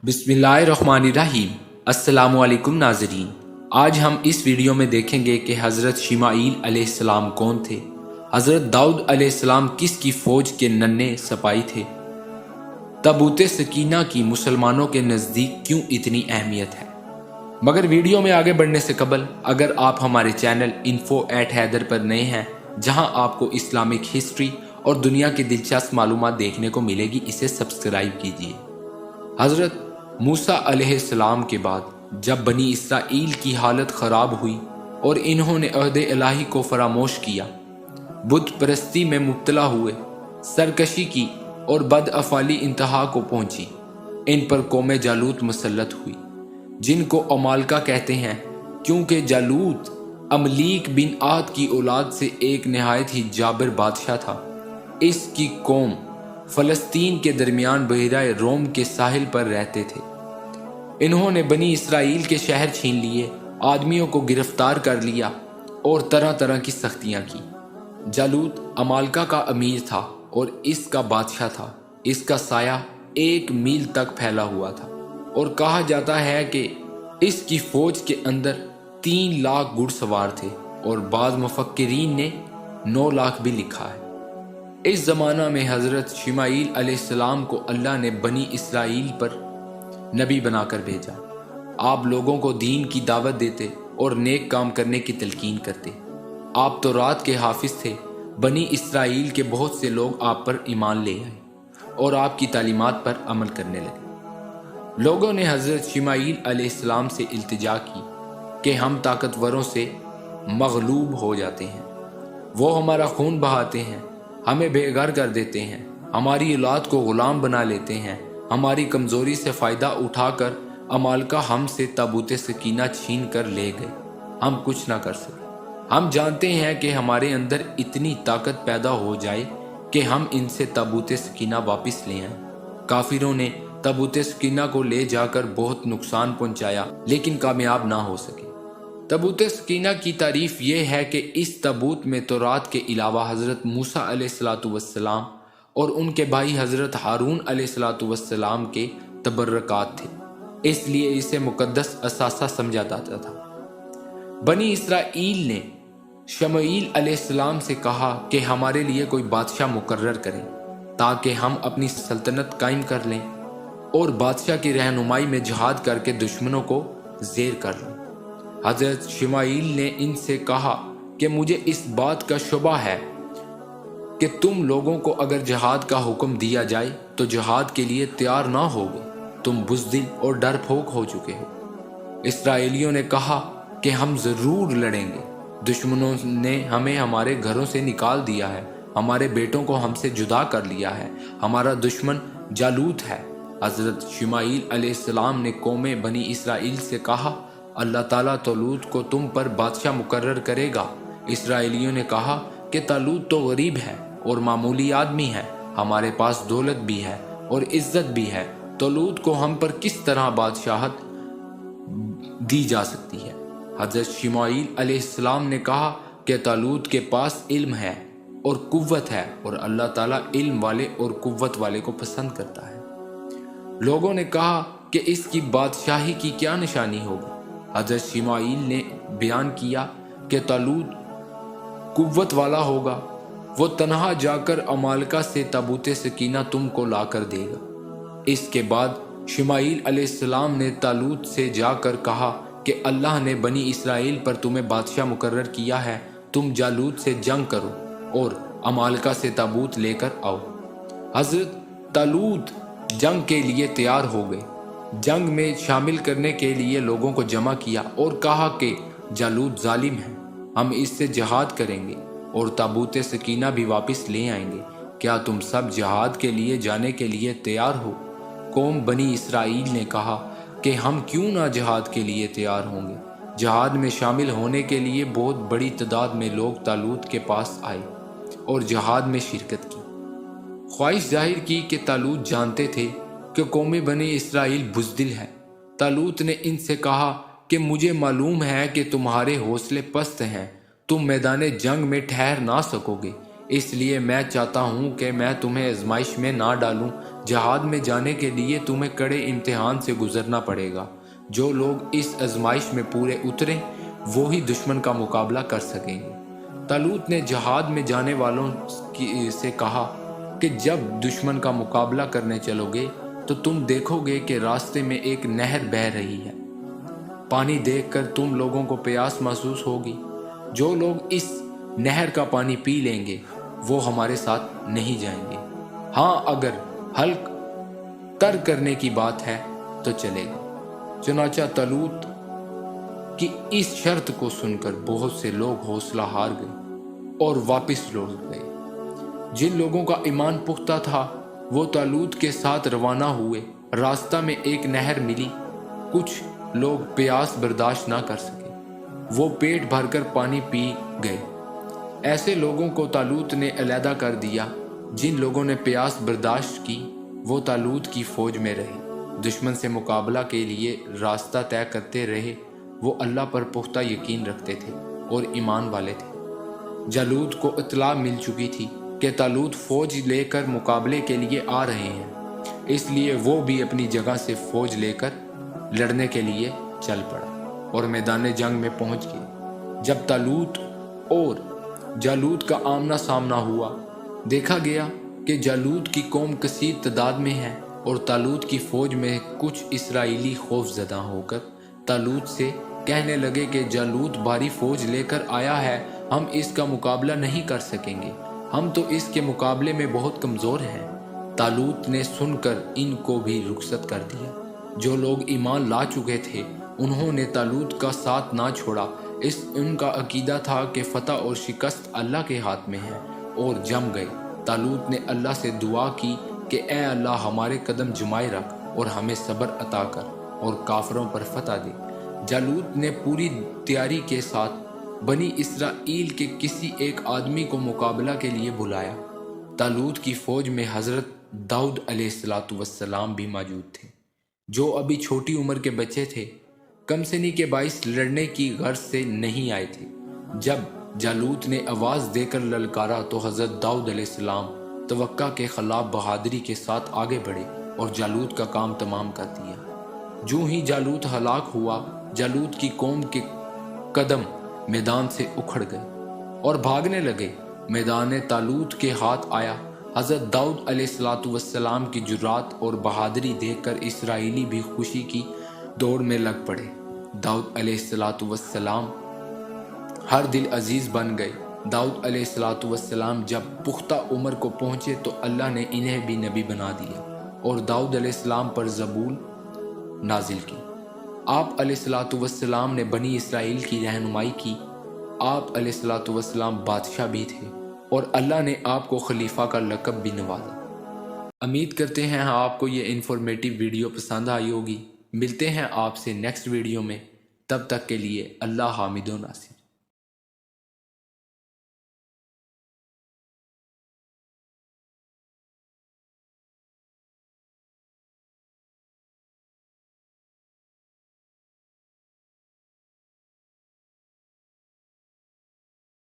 बिस्मिल्लाहिर्रहमानिर्रहीम। अस्सलामुअलैकुम नाज़रीन, आज हम इस वीडियो में देखेंगे कि हज़रत शिमाईल अलैहिस्सलाम कौन थे, हज़रत दाऊद अलैहिस्सलाम किसकी फ़ौज के नन्हे सपाही थे, ताबूत सकीना की मुसलमानों के नज़दीक क्यों इतनी अहमियत है। मगर वीडियो में आगे बढ़ने से कबल अगर आप हमारे चैनल info@हैदर पर नए हैं, जहां आपको इस्लामिक हिस्ट्री और दुनिया की दिलचस्प मालूमात देखने को मिलेगी, इसे सब्सक्राइब कीजिए। हज़रत मूसा अलैहिस्सलाम के बाद जब बनी इसराइल की हालत ख़राब हुई और इन्होंने अहद इलाही को फरामोश किया, बुत परस्ती में मुब्तला हुए, सरकशी की और बदअफ़ाली इंतहा को पहुंची, इन पर कौम जालूत मुसल्लत हुई, जिनको अमालका कहते हैं, क्योंकि जालूत अमलीक बिन आद की औलाद से एक नहायत ही जाबिर बादशाह था। इसकी कौम फ़लस्तीन के दरमियान बहराए रोम के साहिल पर रहते थे। इन्होंने बनी इसराइल के शहर छीन लिए, आदमियों को गिरफ्तार कर लिया और तरह तरह की सख्तियां की। जालूत अमालका का अमीर था और इसका बादशाह था। इसका साया 1 मील तक फैला हुआ था और कहा जाता है कि इसकी फौज के अंदर 3 लाख घुड़सवार थे और बाद मुफक्किरीन ने 9 लाख भी लिखा है। इस ज़माना में हज़रत शिमाईल अलैहिस्सलाम को अल्लाह ने बनी इसराइल पर नबी बनाकर भेजा। आप लोगों को दीन की दावत देते और नेक काम करने की तलकीन करते। आप तो रात के हाफिज थे। बनी इसराइल के बहुत से लोग आप पर ईमान ले आए और आपकी तालीमात पर अमल करने लगे। लोगों ने हज़रत शिमाईल अलैहिस्सलाम से इल्तिजा की कि हम ताकतवरों से मगलूब हो जाते हैं, वो हमारा खून बहाते हैं, हमें बेघर कर देते हैं, हमारी औलाद को गुलाम बना लेते हैं, हमारी कमज़ोरी से फ़ायदा उठाकर अमालका हमसे ताबूत सकीना छीन कर ले गए। हम कुछ ना कर सके। हम जानते हैं कि हमारे अंदर इतनी ताकत पैदा हो जाए कि हम इनसे ताबूत सकीना वापस ले आएं। काफिरों ने ताबूत सकीना को ले जाकर बहुत नुकसान पहुंचाया, लेकिन कामयाब ना हो सके। ताबूत सकीना की तारीफ ये है कि इस ताबूत में तौरात के अलावा हज़रत मूसा अलैहिस्सलाम और उनके भाई हज़रत हारून अलैहिस्सलाम के तबर्रकात थे, इसलिए इसे मुकद्दस असासा समझा जाता था। बनी इसराइल ने शमूएल अलैहिस्सलाम से कहा कि हमारे लिए कोई बादशाह मुकर्रर करें ताकि हम अपनी सल्तनत कायम कर लें और बादशाह की रहनुमाई में जिहाद करके दुश्मनों को ज़ेर कर लें। हज़रत शमूएल ने इनसे कहा कि मुझे इस बात का शुबा है कि तुम लोगों को अगर जिहाद का हुक्म दिया जाए तो जिहाद के लिए तैयार ना होगे। तुम बुज़दिल और डरपोक हो चुके हो। इसराइलियों ने कहा कि हम ज़रूर लड़ेंगे। दुश्मनों ने हमें हमारे घरों से निकाल दिया है, हमारे बेटों को हमसे जुदा कर लिया है। हमारा दुश्मन जालूत है। हज़रत शमूएल अलैहिस्सलाम ने कौम बनी इसराइल से कहा, अल्लाह ताला तालूत को तुम पर बादशाह मुकर्रर करेगा। इसराइलियों ने कहा कि तालूत तो गरीब है और मामूली आदमी है, हमारे पास दौलत भी है और इज्जत भी है, तालूत को हम पर किस तरह बादशाहत दी जा सकती है। हज़रत शमूएल अलैहिस्सलाम ने कहा कि तालूत के पास इल्म है और कुव्वत है और अल्लाह ताला इल्म वाले और कुव्वत वाले को पसंद करता है। लोगों ने कहा कि इसकी बादशाही की क्या निशानी होगी। हज़रत शमूएल ने बयान किया कि तालूत कुव्वत वाला होगा, वो तनहा जाकर अमालका से ताबूत सकीना तुमको ला कर देगा। इसके बाद शमूएल अलैहिस्सलाम ने तालूत से जाकर कहा कि अल्लाह ने बनी इसराइल पर तुम्हें बादशाह मुकर्रर किया है, तुम जालूत से जंग करो और अमालका से ताबूत लेकर आओ। हज़रत तालूत जंग के लिए तैयार हो गए। जंग में शामिल करने के लिए लोगों को जमा किया और कहा कि जालूत जालिम है, हम इससे जिहाद करेंगे और ताबूत सकीना भी वापस ले आएंगे। क्या तुम सब जिहाद के लिए जाने के लिए तैयार हो? कौम बनी इसराइल ने कहा कि हम क्यों ना जिहाद के लिए तैयार होंगे। जिहाद में शामिल होने के लिए बहुत बड़ी तादाद में लोग तालूत के पास आए और जिहाद में शिरकत की। ख्वाहिश जाहिर की कि तालूत जानते थे कि कौम बनी इसराइल बुज़दिल है। तालूत ने इनसे कहा कि मुझे मालूम है कि तुम्हारे हौसले पस्त हैं, तुम मैदान जंग में ठहर ना सकोगे, इसलिए मैं चाहता हूँ कि मैं तुम्हें आजमाइश में ना डालूँ جہاد میں جانے کے لیے تمہیں کڑے امتحان سے گزرنا پڑے گا۔ جو لوگ اس آزمائش میں پورے اتریں وہی دشمن کا مقابلہ کر سکیں گے۔ طالوت نے جہاد میں جانے والوں سے کہا کہ جب دشمن کا مقابلہ کرنے چلو گے تو تم دیکھو گے کہ راستے میں ایک نہر بہہ رہی ہے۔ پانی دیکھ کر تم لوگوں کو پیاس محسوس ہوگی۔ جو لوگ اس نہر کا پانی پی لیں گے وہ ہمارے ساتھ نہیں جائیں گے۔ ہاں، اگر حلق کرنے کی بات ہے تو چلے گا۔ چنانچہ طالوت کی اس شرط کو سن کر بہت سے لوگ حوصلہ ہار گئے اور واپس لوٹ گئے۔ جن لوگوں کا ایمان پختہ تھا وہ طالوت کے ساتھ روانہ ہوئے۔ راستہ میں ایک نہر ملی۔ کچھ لوگ پیاس برداشت نہ کر سکے، وہ پیٹ بھر کر پانی پی گئے۔ ایسے لوگوں کو طالوت نے علیحدہ کر دیا۔ جن لوگوں نے پیاس برداشت کی وہ طالوت کی فوج میں رہے، دشمن سے مقابلہ کے لیے راستہ طے کرتے رہے۔ وہ اللہ پر پختہ یقین رکھتے تھے اور ایمان والے تھے۔ جالوت کو اطلاع مل چکی تھی کہ طالوت فوج لے کر مقابلے کے لیے آ رہے ہیں، اس لیے وہ بھی اپنی جگہ سے فوج لے کر لڑنے کے لیے چل پڑا اور میدان جنگ میں پہنچ گیا۔ جب طالوت اور جالوت کا آمنا سامنا ہوا، دیکھا گیا کہ جالوت کی قوم کثیر تعداد میں ہے اور طالوت کی فوج میں کچھ اسرائیلی خوف زدہ ہو کر طالوت سے کہنے لگے کہ جالوت بھاری فوج لے کر آیا ہے، ہم اس کا مقابلہ نہیں کر سکیں گے، ہم تو اس کے مقابلے میں بہت کمزور ہیں۔ طالوت نے سن کر ان کو بھی رخصت کر دیا۔ جو لوگ ایمان لا چکے تھے انہوں نے طالوت کا ساتھ نہ چھوڑا۔ ان کا عقیدہ تھا کہ فتح اور شکست اللہ کے ہاتھ میں ہے، اور جم گئے۔ طالوت نے اللہ سے دعا کی کہ اے اللہ، ہمارے قدم جمائے رکھ اور ہمیں صبر عطا کر اور کافروں پر فتح دے۔ جالوت نے پوری تیاری کے ساتھ بنی اسرائیل کے کسی ایک آدمی کو مقابلہ کے لیے بلایا۔ طالوت کی فوج میں حضرت داؤد علیہ السلام بھی موجود تھے، جو ابھی چھوٹی عمر کے بچے تھے، کم سنی کے باعث لڑنے کی غرض سے نہیں آئے تھے۔ جب جالوت نے آواز دے کر للکارا تو حضرت داؤد علیہ السلام توقع کے خلاف بہادری کے ساتھ آگے بڑھے اور جالوت کا کام تمام کر دیا۔ جو ہی جالوت ہلاک ہوا، جالوت کی قوم کے قدم میدان سے اکھڑ گئے اور بھاگنے لگے۔ میدان طالوت کے ہاتھ آیا۔ حضرت داؤد علیہ السلام کی جرات اور بہادری دیکھ کر اسرائیلی بھی خوشی کی دوڑ میں لگ پڑے۔ داؤد علیہ السلام ہر دل عزیز بن گئے۔ داؤد علیہ السلام جب پختہ عمر کو پہنچے تو اللہ نے انہیں بھی نبی بنا دیا اور داؤد علیہ السلام پر زبور نازل کی۔ آپ علیہ السلام نے بنی اسرائیل کی رہنمائی کی۔ آپ علیہ السلام بادشاہ بھی تھے اور اللہ نے آپ کو خلیفہ کا لقب بھی نوازا۔ امید کرتے ہیں آپ کو یہ انفارمیٹیو ویڈیو پسند آئی ہوگی۔ ملتے ہیں آپ سے نیکسٹ ویڈیو میں، تب تک کے لیے اللہ حامد و ناصر۔